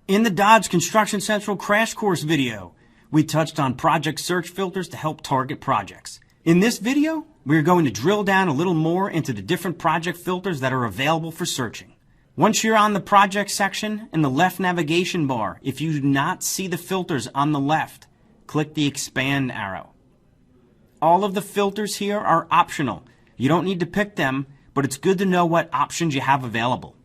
In the Dodge Construction Central Crash Course video, we touched on project search filters to help target projects. In this video, we're going to drill down a little more into the different project filters that are available for searching. Once you're on the project section in the left navigation bar, if you do not see the filters on the left, click the expand arrow. All of the filters here are optional. You don't need to pick them, but it's good to know what options you have available.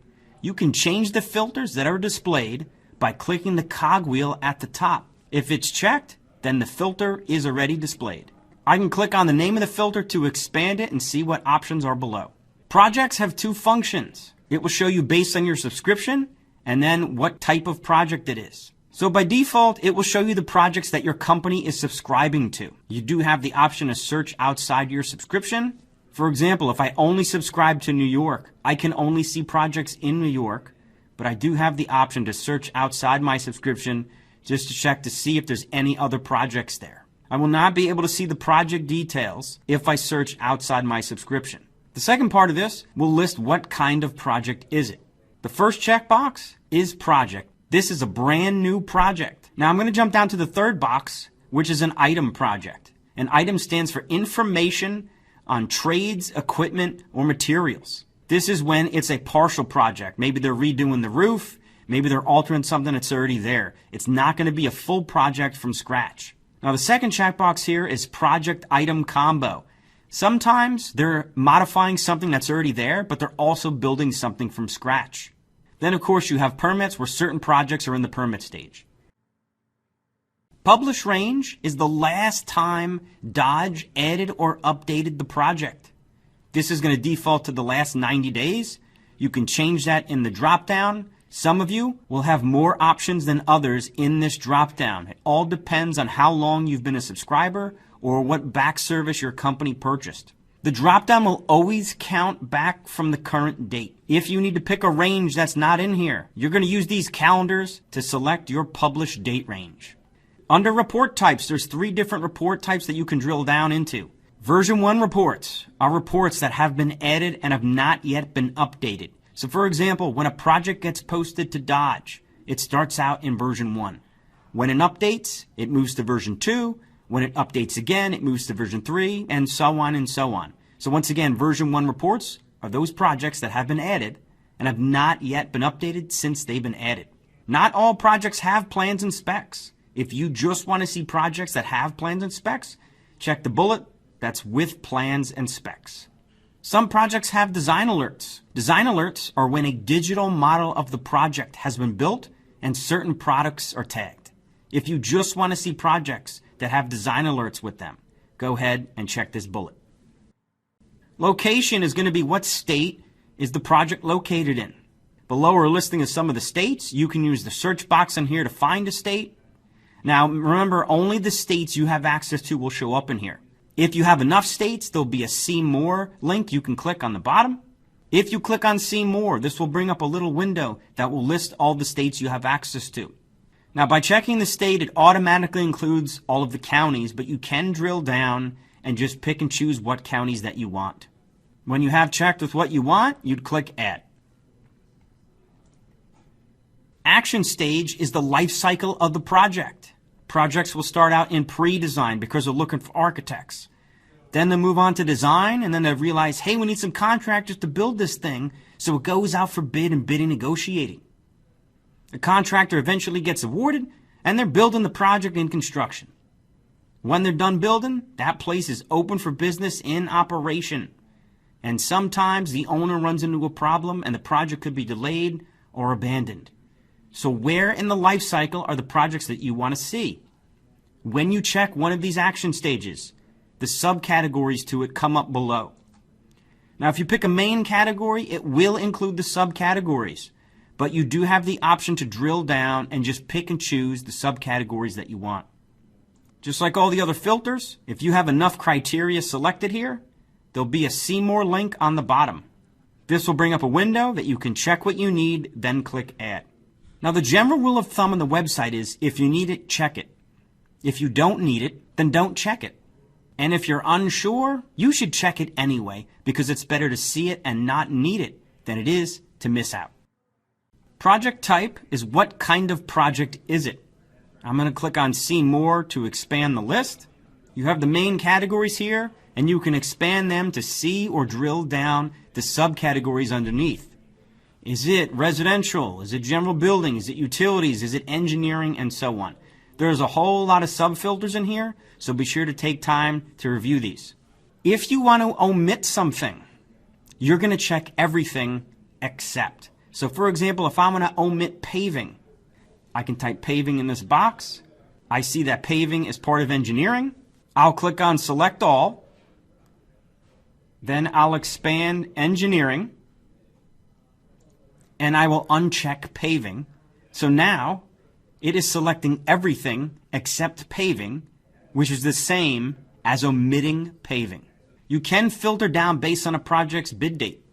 You can change the filters that are displayed by clicking the cogwheel at the top. If it's checked, then the filter is already displayed. I can click on the name of the filter to expand it and see what options are below. Projects have two functions. It will show you based on your subscription and then what type of project it is. So by default, it will show you the projects that your company is subscribing to. You do have the option to search outside your subscription. For example, if I only subscribe to New York, I can only see projects in New York, but I do have the option to search outside my subscription just to check to see if there's any other projects there. I will not be able to see the project details if I search outside my subscription. The second part of this will list what kind of project is it. The first checkbox is project. This is a brand new project. Now I'm going to jump down to the third box, which is an item project. An item stands for information on trades, equipment, or materials. This is when it's a partial project. Maybe they're redoing the roof. Maybe they're altering something that's already there. It's not going to be a full project from scratch. Now the second checkbox here is project item combo. Sometimes they're modifying something that's already there, but they're also building something from scratch. Then of course you have permits where certain projects are in the permit stage. Publish range is the last time Dodge added or updated the project. This is going to default to the last 90 days. You can change that in the drop-down. Some of you will have more options than others in this drop-down. It all depends on how long you've been a subscriber or what back service your company purchased. The drop-down will always count back from the current date. If you need to pick a range that's not in here, you're going to use these calendars to select your published date range. Under report types, there's 3 different report types that you can drill down into. Version 1 reports are reports that have been added and have not yet been updated. So for example, when a project gets posted to Dodge, it starts out in version 1. When it updates, it moves to version 2. When it updates again, it moves to version 3, and so on and so on. So once again, version 1 reports are those projects that have been added and have not yet been updated since they've been added. Not all projects have plans and specs. If you just want to see projects that have plans and specs, check the bullet that's with plans and specs. Some projects have design alerts. Design alerts are when a digital model of the project has been built and certain products are tagged. If you just want to see projects that have design alerts with them, go ahead and check this bullet. Location is going to be what state is the project located in. Below are a listing of some of the states. You can use the search box in here to find a state. Now remember, only the states you have access to will show up in here. If you have enough states, there'll be a See More link you can click on the bottom. If you click on See More, this will bring up a little window that will list all the states you have access to. Now by checking the state, it automatically includes all of the counties, but you can drill down and just pick and choose what counties that you want. When you have checked with what you want, you'd click Add. Action stage is the life cycle of the project. Projects will start out in pre-design because they're looking for architects. Then they'll move on to design, and then they'll realize, hey, we need some contractors to build this thing, so it goes out for bid and bidding negotiating. The contractor eventually gets awarded, and they're building the project in construction. When they're done building, that place is open for business in operation. And sometimes the owner runs into a problem, and the project could be delayed or abandoned. So where in the life cycle are the projects that you want to see? When you check one of these action stages, the subcategories to it come up below. Now if you pick a main category, it will include the subcategories, but you do have the option to drill down and just pick and choose the subcategories that you want. Just like all the other filters, if you have enough criteria selected here, there'll be a See More link on the bottom. This will bring up a window that you can check what you need, then click Add. Now the general rule of thumb on the website is if you need it, check it. If you don't need it, then don't check it. And if you're unsure, you should check it anyway because it's better to see it and not need it than it is to miss out. Project type is what kind of project is it? I'm going to click on See More to expand the list. You have the main categories here, and you can expand them to see or drill down the subcategories underneath. Is it residential? Is it general building? Is it utilities? Is it engineering? And so on. There's a whole lot of subfilters in here, so be sure to take time to review these. If you want to omit something, you're going to check everything except. So for example, if I want to omit paving, I can type paving in this box. I see that paving is part of engineering. I'll click on Select All. Then I'll expand engineering. And I will uncheck paving. So now it is selecting everything except paving, which is the same as omitting paving. You can filter down based on a project's bid date.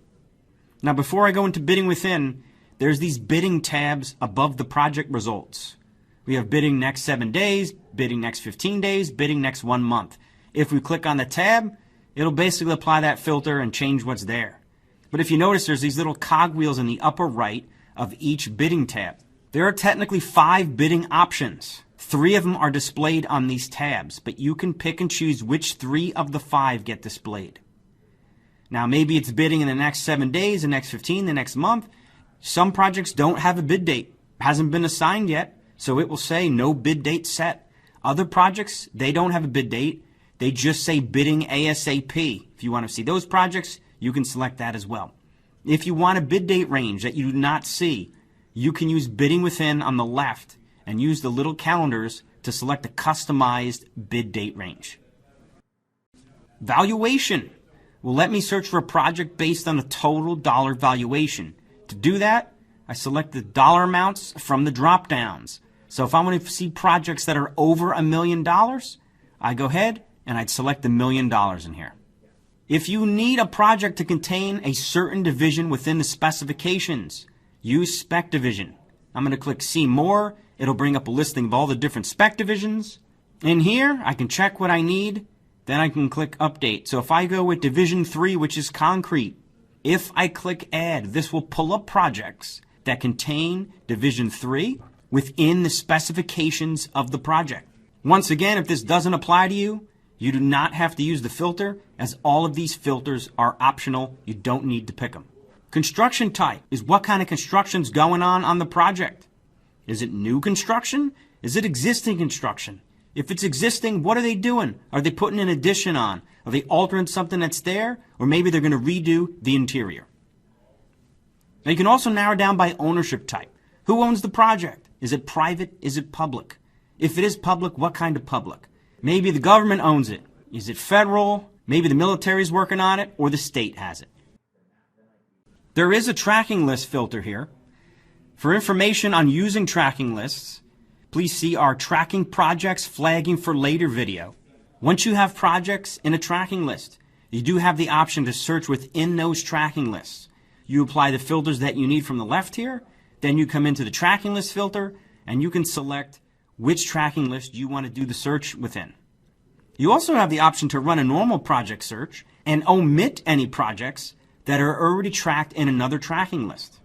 Now before I go into bidding within, there's these bidding tabs above the project results. We have bidding next 7 days, bidding next 15 days, bidding next 1 month. If we click on the tab, it'll basically apply that filter and change what's there. But if you notice, there's these little cogwheels in the upper right of each bidding tab. There are technically 5 bidding options. 3 of them are displayed on these tabs, but you can pick and choose which 3 of the 5 get displayed. Now maybe it's bidding in the next 7 days, the next 15, the next month. Some projects don't have a bid date, hasn't been assigned yet, so it will say no bid date set. Other projects, they don't have a bid date, they just say bidding ASAP. If you want to see those projects, you can select that as well. If you want a bid date range that you do not see, you can use bidding within on the left and use the little calendars to select a customized bid date range. Valuation will let me search for a project based on the total dollar valuation. To do that, I select the dollar amounts from the drop downs. So if I want to see projects that are over $1 million, I go ahead and I'd select the $1 million in here. If you need a project to contain a certain division within the specifications, use Spec Division. I'm going to click See More. It'll bring up a listing of all the different spec divisions. In here, I can check what I need. Then I can click Update. So if I go with Division 3, which is concrete, if I click Add, this will pull up projects that contain Division 3 within the specifications of the project. Once again, if this doesn't apply to you, you do not have to use the filter, as all of these filters are optional. You don't need to pick them. Construction type is what kind of construction's going on the project. Is it new construction? Is it existing construction? If it's existing, what are they doing? Are they putting an addition on? Are they altering something that's there? Or maybe they're going to redo the interior. Now you can also narrow down by ownership type. Who owns the project? Is it private? Is it public? If it is public, what kind of public? Maybe the government owns it. Is it federal? Maybe the military is working on it, or the state has it. There is a tracking list filter here. For information on using tracking lists, please see our Tracking Projects Flagging for Later video. Once you have projects in a tracking list, you do have the option to search within those tracking lists. You apply the filters that you need from the left here, then you come into the tracking list filter, and you can select which tracking list you want to do the search within. You also have the option to run a normal project search and omit any projects that are already tracked in another tracking list.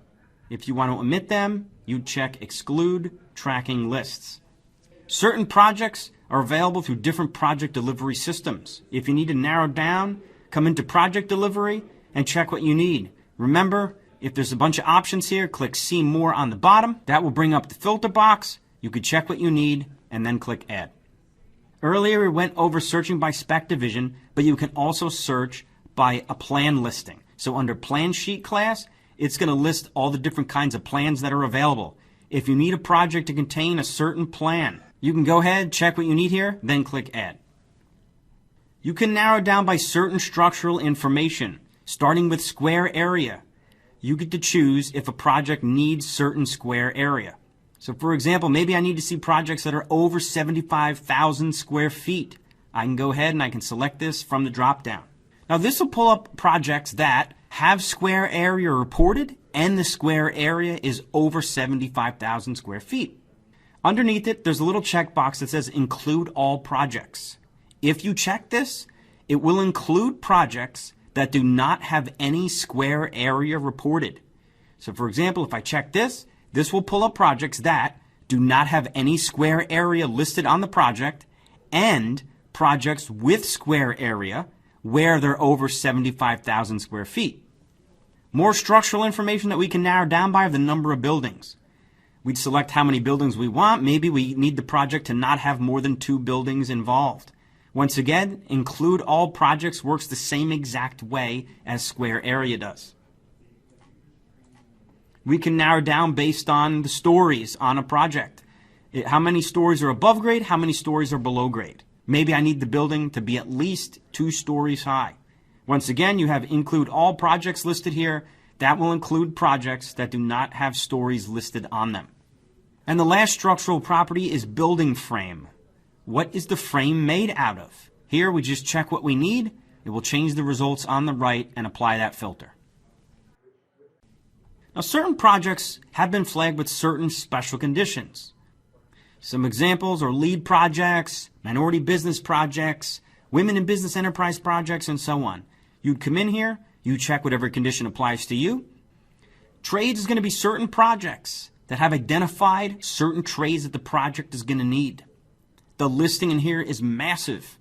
If you want to omit them, you check Exclude Tracking Lists. Certain projects are available through different project delivery systems. If you need to narrow down, come into Project Delivery and check what you need. Remember, if there's a bunch of options here, click See More on the bottom. That will bring up the filter box. You can check what you need and then click Add. Earlier we went over searching by spec division, but you can also search by a plan listing. So under Plan Sheet class, it's going to list all the different kinds of plans that are available. If you need a project to contain a certain plan, you can go ahead, check what you need here, then click Add. You can narrow down by certain structural information, starting with square area. You get to choose if a project needs certain square area. So for example, maybe I need to see projects that are over 75,000 square feet. I can go ahead and I can select this from the drop down. Now this will pull up projects that have square area reported and the square area is over 75,000 square feet. Underneath it, there's a little checkbox that says Include All Projects. If you check this, it will include projects that do not have any square area reported. So for example, if I check this, This will pull up projects that do not have any square area listed on the project and projects with square area where they're over 75,000 square feet. More structural information that we can narrow down by are the number of buildings. We'd select how many buildings we want. Maybe we need the project to not have more than 2 buildings involved. Once again, include all projects works the same exact way as square area does. We can narrow down based on the stories on a project. How many stories are above grade? How many stories are below grade? Maybe I need the building to be at least 2 stories high. Once again, you have include all projects listed here. That will include projects that do not have stories listed on them. And the last structural property is building frame. What is the frame made out of? Here we just check what we need. It will change the results on the right and apply that filter. Now, certain projects have been flagged with certain special conditions. Some examples are lead projects, minority business projects, women in business enterprise projects, and so on. You'd come in here, you check whatever condition applies to you. Trades is going to be certain projects that have identified certain trades that the project is going to need. The listing in here is massive.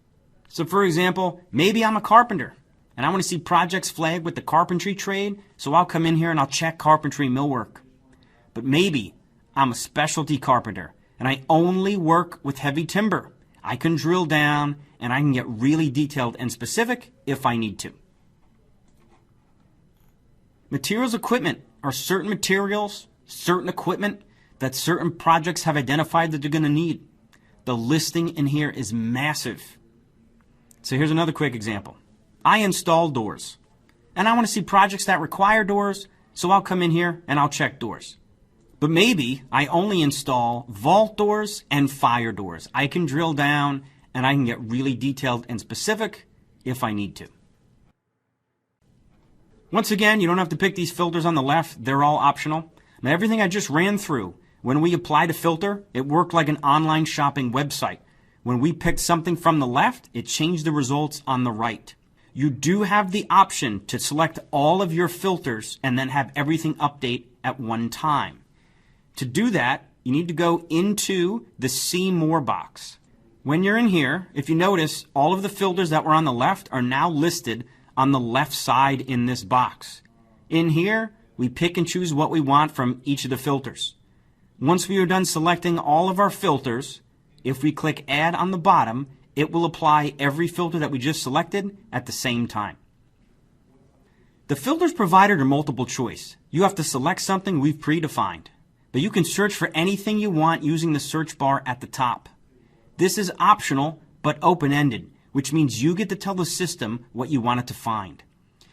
So for example, maybe I'm a carpenter and I want to see projects flagged with the carpentry trade, so I'll come in here and I'll check carpentry millwork. But maybe I'm a specialty carpenter and I only work with heavy timber. I can drill down and I can get really detailed and specific if I need to. Materials equipment are certain materials, certain equipment that certain projects have identified that they're going to need. The listing in here is massive. So here's another quick example. I install doors, and I want to see projects that require doors, so I'll come in here and I'll check doors. But maybe I only install vault doors and fire doors. I can drill down and I can get really detailed and specific if I need to. Once again, you don't have to pick these filters on the left. They're all optional. Now, everything I just ran through, when we applied a filter, it worked like an online shopping website. When we picked something from the left, it changed the results on the right. You do have the option to select all of your filters and then have everything update at one time. To do that, you need to go into the See More box. When you're in here, if you notice, all of the filters that were on the left are now listed on the left side in this box. In here, we pick and choose what we want from each of the filters. Once we are done selecting all of our filters, if we click Add on the bottom, it will apply every filter that we just selected at the same time. The filters provided are multiple choice. You have to select something we've predefined, but you can search for anything you want using the search bar at the top. This is optional but open-ended, which means you get to tell the system what you want it to find.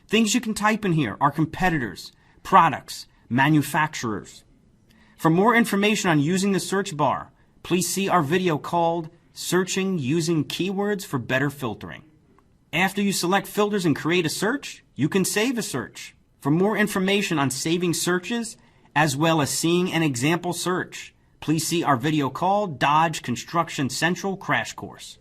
Things you can type in here are competitors, products, manufacturers. For more information on using the search bar, please see our video called Searching Using Keywords for Better Filtering. After you select filters and create a search, you can save a search. For more information on saving searches, as well as seeing an example search, please see our video called Dodge Construction Central Crash Course.